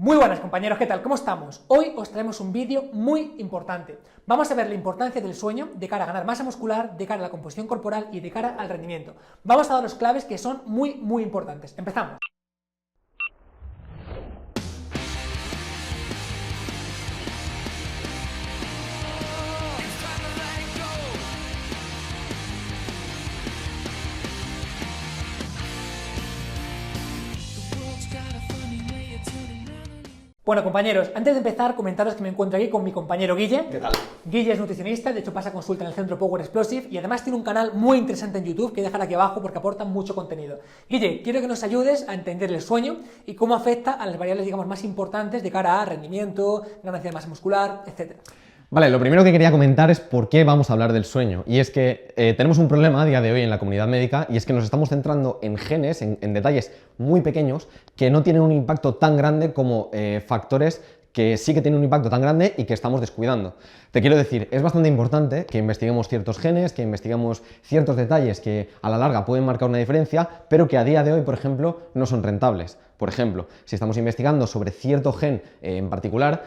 Muy buenas compañeros, ¿qué tal? ¿Cómo estamos? Hoy os traemos un vídeo muy importante. Vamos a ver la importancia del sueño de cara a ganar masa muscular, de cara a la composición corporal y de cara al rendimiento. Vamos a dar los claves que son muy importantes. Empezamos. Bueno compañeros, antes de empezar comentaros que me encuentro aquí con mi compañero Guille. ¿Qué tal? Guille es nutricionista, de hecho pasa consulta en el centro Power Explosive y además tiene un canal muy interesante en YouTube que dejaré aquí abajo porque aporta mucho contenido. Guille, quiero que nos ayudes a entender el sueño y cómo afecta a las variables, digamos, más importantes de cara a rendimiento, ganancia de masa muscular, etc. Vale, lo primero que quería comentar es por qué vamos a hablar del sueño. Y es que tenemos un problema a día de hoy en la comunidad médica y es que nos estamos centrando en genes, en detalles muy pequeños que no tienen un impacto tan grande como factores que sí que tienen un impacto tan grande y que estamos descuidando. Te quiero decir, es bastante importante que investiguemos ciertos genes, que investiguemos ciertos detalles que a la larga pueden marcar una diferencia, pero que a día de hoy, por ejemplo, no son rentables. Por ejemplo, si estamos investigando sobre cierto gen en particular,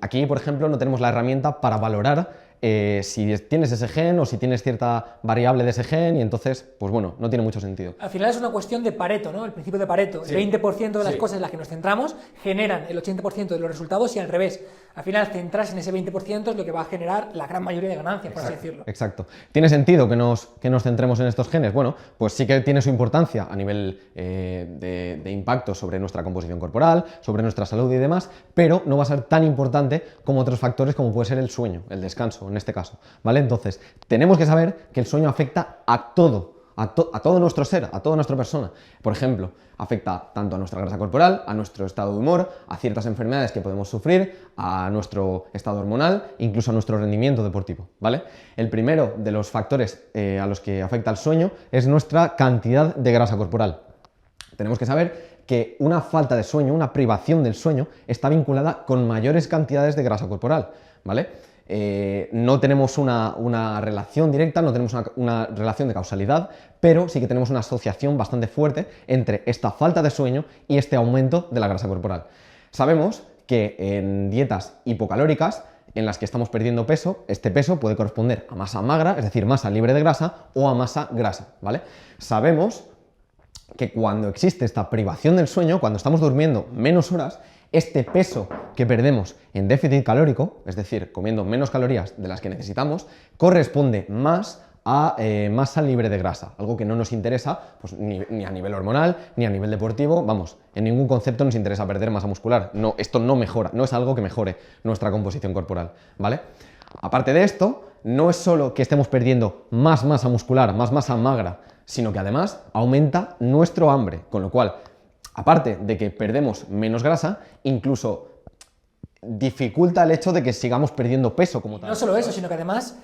aquí, por ejemplo, no tenemos la herramienta para valorar si tienes ese gen o si tienes cierta variable de ese gen y entonces, pues bueno, no tiene mucho sentido. Al final es una cuestión de Pareto, ¿no? El principio de Pareto. Sí. El 20% de las cosas en las que nos centramos generan el 80% de los resultados y al revés. Al final, centrarse en ese 20% es lo que va a generar la gran mayoría de ganancias, por así decirlo. Exacto. ¿Tiene sentido que nos centremos en estos genes? Bueno, pues sí que tiene su importancia a nivel de impacto sobre nuestra composición corporal, sobre nuestra salud y demás, pero no va a ser tan importante como otros factores como puede ser el sueño, el descanso en este caso, ¿vale? Entonces, tenemos que saber que el sueño afecta a todo. A todo nuestro ser, a toda nuestra persona. Por ejemplo, afecta tanto a nuestra grasa corporal, a nuestro estado de humor, a ciertas enfermedades que podemos sufrir, a nuestro estado hormonal, incluso a nuestro rendimiento deportivo, ¿vale? El primero de los factores a los que afecta el sueño es nuestra cantidad de grasa corporal. Tenemos que saber que una falta de sueño, una privación del sueño, está vinculada con mayores cantidades de grasa corporal, ¿vale? No tenemos una relación directa, no tenemos una relación de causalidad, pero sí que tenemos una asociación bastante fuerte entre esta falta de sueño y este aumento de la grasa corporal. Sabemos que en dietas hipocalóricas, en las que estamos perdiendo peso, este peso puede corresponder a masa magra, es decir, masa libre de grasa, o a masa grasa, ¿vale? Sabemos que cuando existe esta privación del sueño, cuando estamos durmiendo menos horas, este peso que perdemos en déficit calórico, es decir, comiendo menos calorías de las que necesitamos, corresponde más a masa libre de grasa, algo que no nos interesa pues, ni a nivel hormonal, ni a nivel deportivo, vamos, en ningún concepto nos interesa perder masa muscular, no, esto no mejora, no es algo que mejore nuestra composición corporal, ¿vale? Aparte de esto, no es solo que estemos perdiendo más masa muscular, más masa magra, sino que además aumenta nuestro hambre, con lo cual, aparte de que perdemos menos grasa, incluso dificulta el hecho de que sigamos perdiendo peso como tal. No solo eso, sino que además,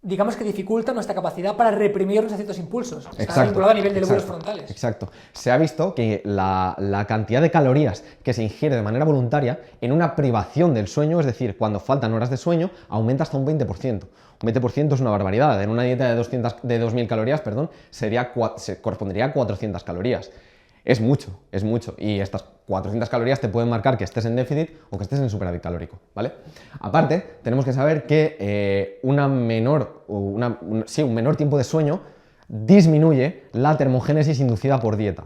digamos que dificulta nuestra capacidad para reprimirnos a ciertos impulsos. Está vinculado a nivel de lóbulos frontales. Exacto. Se ha visto que la cantidad de calorías que se ingiere de manera voluntaria en una privación del sueño, es decir, cuando faltan horas de sueño, aumenta hasta un 20%. Un 20% es una barbaridad. En una dieta de 2.000 calorías, perdón, se correspondería a 400 calorías. Es mucho. Y estas 400 calorías te pueden marcar que estés en déficit o que estés en superávit calórico, ¿vale? Aparte, tenemos que saber que un menor tiempo de sueño disminuye la termogénesis inducida por dieta.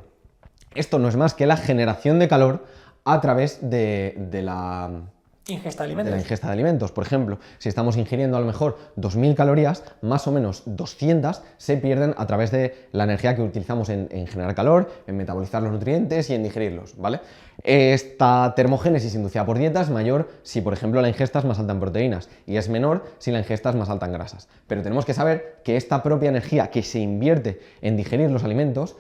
Esto no es más que la generación de calor a través de la ingesta de alimentos. De la ingesta de alimentos. Por ejemplo, si estamos ingiriendo a lo mejor 2.000 calorías, más o menos 200 se pierden a través de la energía que utilizamos en generar calor, en metabolizar los nutrientes y en digerirlos, ¿vale? Esta termogénesis inducida por dieta es mayor si, por ejemplo, la ingesta es más alta en proteínas y es menor si la ingesta es más alta en grasas. Pero tenemos que saber que esta propia energía que se invierte en digerir los alimentos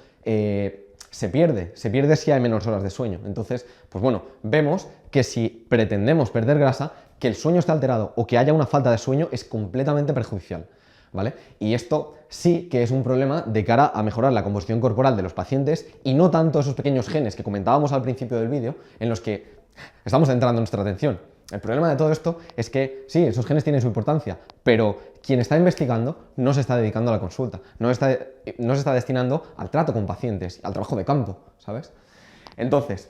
se pierde si hay menos horas de sueño. Entonces, pues bueno, vemos que si pretendemos perder grasa, que el sueño esté alterado o que haya una falta de sueño es completamente perjudicial, ¿vale? Y esto sí que es un problema de cara a mejorar la composición corporal de los pacientes y no tanto esos pequeños genes que comentábamos al principio del vídeo en los que estamos centrando nuestra atención. El problema de todo esto es que sí, esos genes tienen su importancia, pero quien está investigando no se está dedicando a la consulta, no se está destinando al trato con pacientes, al trabajo de campo, ¿sabes? Entonces,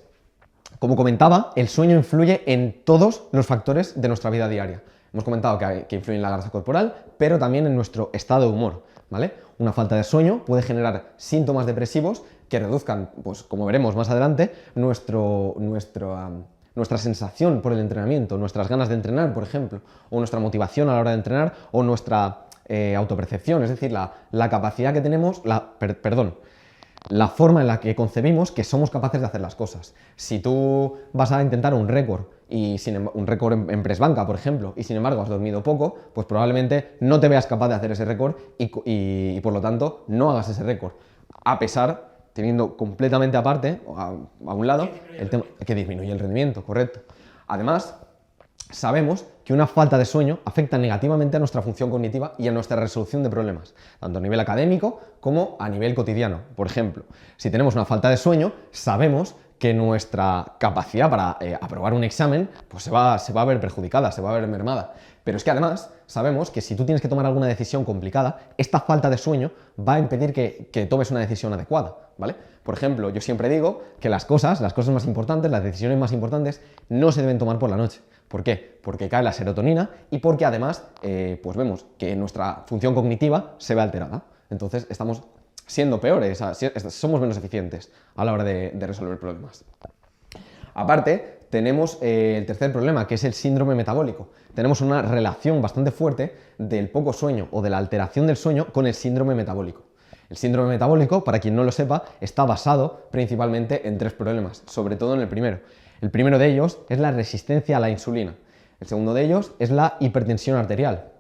Como comentaba, el sueño influye en todos los factores de nuestra vida diaria. Hemos comentado que influye en la grasa corporal, pero también en nuestro estado de humor, ¿vale? Una falta de sueño puede generar síntomas depresivos que reduzcan, pues como veremos más adelante, nuestra sensación por el entrenamiento, nuestras ganas de entrenar, por ejemplo, o nuestra motivación a la hora de entrenar, o nuestra autopercepción, es decir, la capacidad que tenemos, la forma en la que concebimos que somos capaces de hacer las cosas. Si tú vas a intentar un récord, un récord en press banca, por ejemplo, y sin embargo has dormido poco, pues probablemente no te veas capaz de hacer ese récord y por lo tanto no hagas ese récord. A pesar, teniendo completamente aparte, a un lado, el tema que disminuye el rendimiento, correcto. Además, sabemos que una falta de sueño afecta negativamente a nuestra función cognitiva y a nuestra resolución de problemas, tanto a nivel académico como a nivel cotidiano. Por ejemplo, si tenemos una falta de sueño, sabemos que nuestra capacidad para aprobar un examen pues se va a ver perjudicada, se va a ver mermada. Pero es que además sabemos que si tú tienes que tomar alguna decisión complicada, esta falta de sueño va a impedir que tomes una decisión adecuada, ¿vale? Por ejemplo, yo siempre digo que las cosas más importantes, las decisiones más importantes, no se deben tomar por la noche. ¿Por qué? Porque cae la serotonina y porque además pues vemos que nuestra función cognitiva se ve alterada. Entonces estamos siendo peores, somos menos eficientes a la hora de resolver problemas. Aparte, tenemos el tercer problema, que es el síndrome metabólico. Tenemos una relación bastante fuerte del poco sueño o de la alteración del sueño con el síndrome metabólico. El síndrome metabólico, para quien no lo sepa, está basado principalmente en 3 problemas, sobre todo en el primero. El primero de ellos es la resistencia a la insulina. El segundo de ellos es la hipertensión arterial.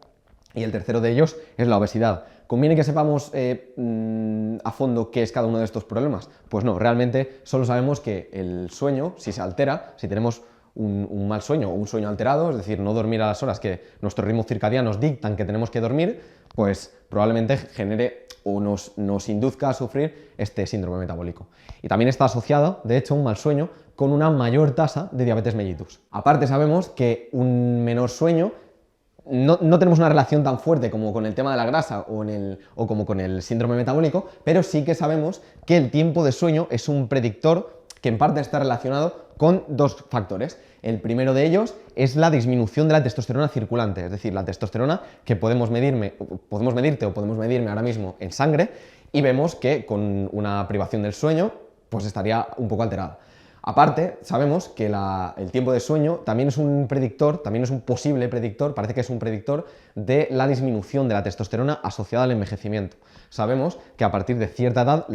Y el tercero de ellos es la obesidad. ¿Conviene que sepamos a fondo qué es cada uno de estos problemas? Pues no, realmente solo sabemos que el sueño, si se altera, si tenemos un mal sueño o un sueño alterado, es decir, no dormir a las horas que nuestros ritmos circadianos dictan que tenemos que dormir, pues probablemente genere o nos induzca a sufrir este síndrome metabólico. Y también está asociado, de hecho, un mal sueño con una mayor tasa de diabetes mellitus. Aparte sabemos que un menor sueño no tenemos una relación tan fuerte como con el tema de la grasa o como con el síndrome metabólico, pero sí que sabemos que el tiempo de sueño es un predictor que en parte está relacionado con 2 factores. El primero de ellos es la disminución de la testosterona circulante, es decir, la testosterona que podemos medirme o podemos medirme ahora mismo en sangre y vemos que con una privación del sueño pues estaría un poco alterada. Aparte, sabemos que el tiempo de sueño también es un predictor, también es un posible predictor, parece que es un predictor de la disminución de la testosterona asociada al envejecimiento. Sabemos que a partir de cierta edad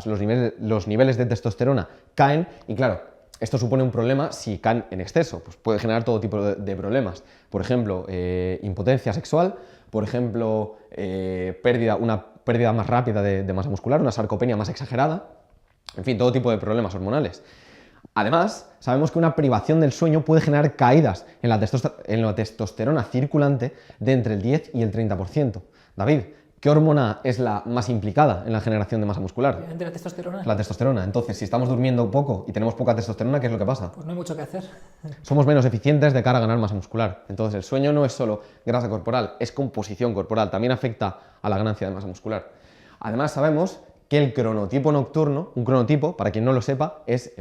los niveles de testosterona caen y claro, esto supone un problema si caen en exceso, pues puede generar todo tipo de problemas. Por ejemplo, impotencia sexual, por ejemplo, una pérdida más rápida de masa muscular, una sarcopenia más exagerada. En fin, todo tipo de problemas hormonales. Además, sabemos que una privación del sueño puede generar caídas en la testosterona circulante de entre el 10 y el 30%. David, ¿qué hormona es la más implicada en la generación de masa muscular? Obviamente la testosterona. La testosterona. Entonces, si estamos durmiendo poco y tenemos poca testosterona, ¿qué es lo que pasa? Pues no hay mucho que hacer. Somos menos eficientes de cara a ganar masa muscular. Entonces, el sueño no es solo grasa corporal, es composición corporal. También afecta a la ganancia de masa muscular. Además, sabemos que el cronotipo nocturno, un cronotipo, para quien no lo sepa, es,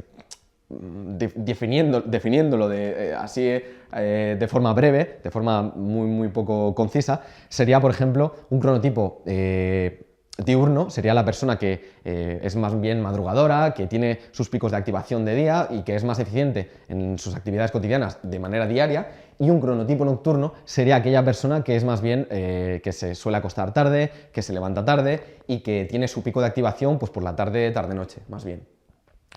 definiéndolo de forma breve, de forma muy poco concisa, sería, por ejemplo, un cronotipo diurno, sería la persona que es más bien madrugadora, que tiene sus picos de activación de día y que es más eficiente en sus actividades cotidianas de manera diaria, y un cronotipo nocturno sería aquella persona que es más bien que se suele acostar tarde, que se levanta tarde y que tiene su pico de activación pues por la tarde-noche, más bien.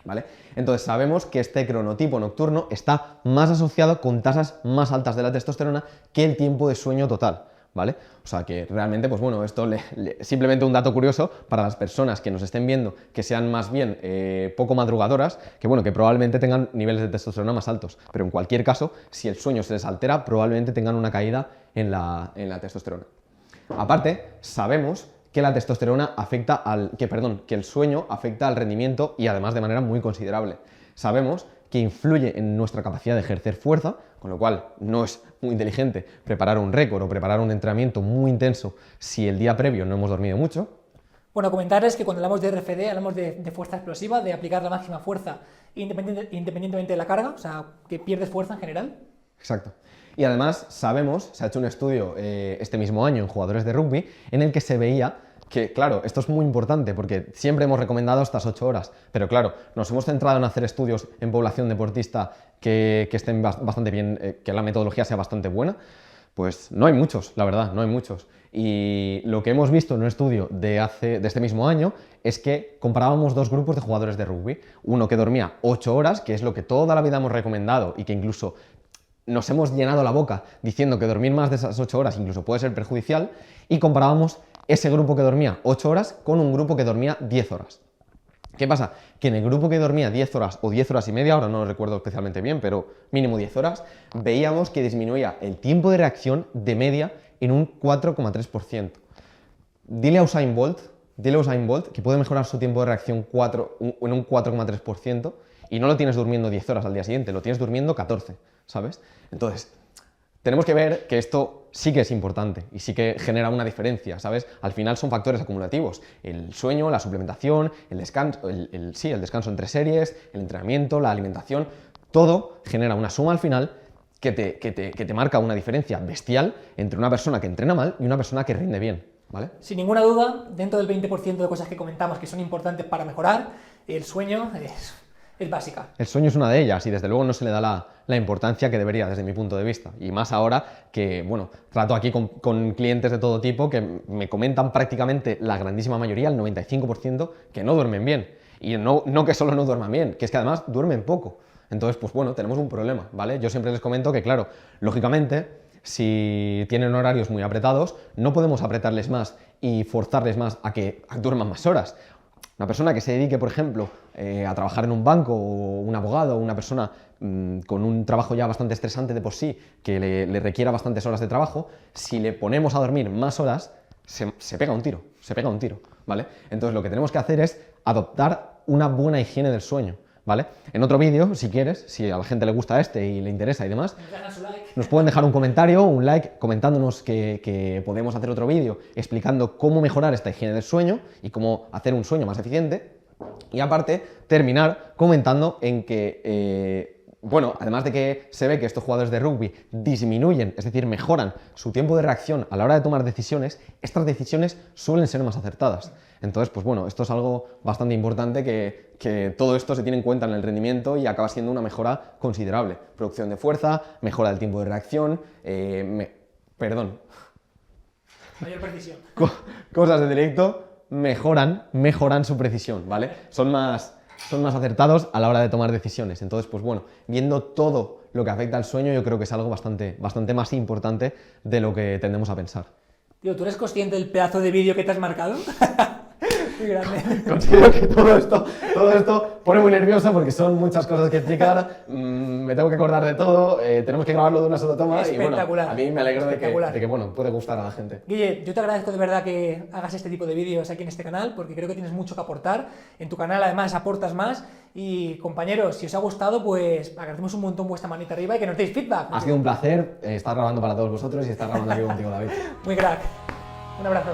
¿Vale? Entonces sabemos que este cronotipo nocturno está más asociado con tasas más altas de la testosterona que el tiempo de sueño total. ¿Vale? O sea que realmente, pues bueno, esto simplemente un dato curioso para las personas que nos estén viendo, que sean más bien poco madrugadoras, que bueno, que probablemente tengan niveles de testosterona más altos, pero en cualquier caso, si el sueño se les altera, probablemente tengan una caída en la testosterona. Aparte, sabemos que la testosterona que el sueño afecta al rendimiento y además de manera muy considerable. Sabemos que influye en nuestra capacidad de ejercer fuerza, con lo cual no es muy inteligente preparar un récord o preparar un entrenamiento muy intenso si el día previo no hemos dormido mucho. Bueno, comentarles que cuando hablamos de RFD hablamos de fuerza explosiva, de aplicar la máxima fuerza independientemente de la carga, o sea, que pierdes fuerza en general. Exacto. Y además sabemos, se ha hecho un estudio este mismo año en jugadores de rugby, en el que se veía que, claro, esto es muy importante porque siempre hemos recomendado estas 8 horas, pero claro, nos hemos centrado en hacer estudios en población deportista que estén bastante bien, que la metodología sea bastante buena. Pues no hay muchos, la verdad, no hay muchos. Y lo que hemos visto en un estudio de este mismo año es que comparábamos 2 grupos de jugadores de rugby. Uno que dormía 8 horas, que es lo que toda la vida hemos recomendado y que incluso nos hemos llenado la boca diciendo que dormir más de esas 8 horas incluso puede ser perjudicial, y comparábamos ese grupo que dormía 8 horas con un grupo que dormía 10 horas. ¿Qué pasa? Que en el grupo que dormía 10 horas o 10 horas y media, ahora no lo recuerdo especialmente bien, pero mínimo 10 horas, veíamos que disminuía el tiempo de reacción de media en un 4,3%. Dile a Usain Bolt que puede mejorar su tiempo de reacción en un 4,3%, y no lo tienes durmiendo 10 horas al día siguiente, lo tienes durmiendo 14, ¿sabes? Entonces, tenemos que ver que esto sí que es importante y sí que genera una diferencia, ¿sabes? Al final son factores acumulativos: el sueño, la suplementación, el descanso, el descanso entre series, el entrenamiento, la alimentación, todo genera una suma al final que te marca una diferencia bestial entre una persona que entrena mal y una persona que rinde bien, ¿vale? Sin ninguna duda, dentro del 20% de cosas que comentamos que son importantes para mejorar, el sueño es básica. El sueño es una de ellas y desde luego no se le da la importancia que debería desde mi punto de vista. Y más ahora que, bueno, trato aquí con clientes de todo tipo que me comentan prácticamente la grandísima mayoría, el 95%, que no duermen bien. Y no que solo no duerman bien, que es que además duermen poco. Entonces, pues bueno, tenemos un problema, ¿vale? Yo siempre les comento que, claro, lógicamente, si tienen horarios muy apretados, no podemos apretarles más y forzarles más a que duerman más horas. Una persona que se dedique, por ejemplo, a trabajar en un banco, o un abogado, o una persona con un trabajo ya bastante estresante de por sí, que le requiera bastantes horas de trabajo, si le ponemos a dormir más horas, se pega un tiro, ¿vale? Entonces lo que tenemos que hacer es adoptar una buena higiene del sueño, ¿vale? En otro vídeo, si quieres, si a la gente le gusta y le interesa y demás, nos pueden dejar un comentario, un like, comentándonos que podemos hacer otro vídeo explicando cómo mejorar esta higiene del sueño y cómo hacer un sueño más eficiente. Y aparte, terminar comentando en que, bueno, además de que se ve que estos jugadores de rugby disminuyen, es decir, mejoran su tiempo de reacción a la hora de tomar decisiones, estas decisiones suelen ser más acertadas. Entonces, pues bueno, esto es algo bastante importante, que todo esto se tiene en cuenta en el rendimiento y acaba siendo una mejora considerable. Producción de fuerza, mejora del tiempo de reacción, mayor precisión. Cosas de directo mejoran su precisión, ¿vale? Son más acertados a la hora de tomar decisiones. Entonces, pues bueno, viendo todo lo que afecta al sueño, yo creo que es algo bastante más importante de lo que tendemos a pensar. Tío, ¿tú eres consciente del pedazo de vídeo que te has marcado? Muy grande. Considero que todo esto pone muy nervioso porque son muchas cosas que explicar, me tengo que acordar de todo, tenemos que grabarlo de una sola toma y bueno, a mí me alegro de que bueno, puede gustar a la gente. Guille, yo te agradezco de verdad que hagas este tipo de vídeos aquí en este canal, porque creo que tienes mucho que aportar. En tu canal además aportas más y, compañeros, si os ha gustado, pues agradecemos un montón vuestra manita arriba y que nos deis feedback. Ha sido un placer estar grabando para todos vosotros y estar grabando aquí contigo, David. Muy crack. Un abrazo.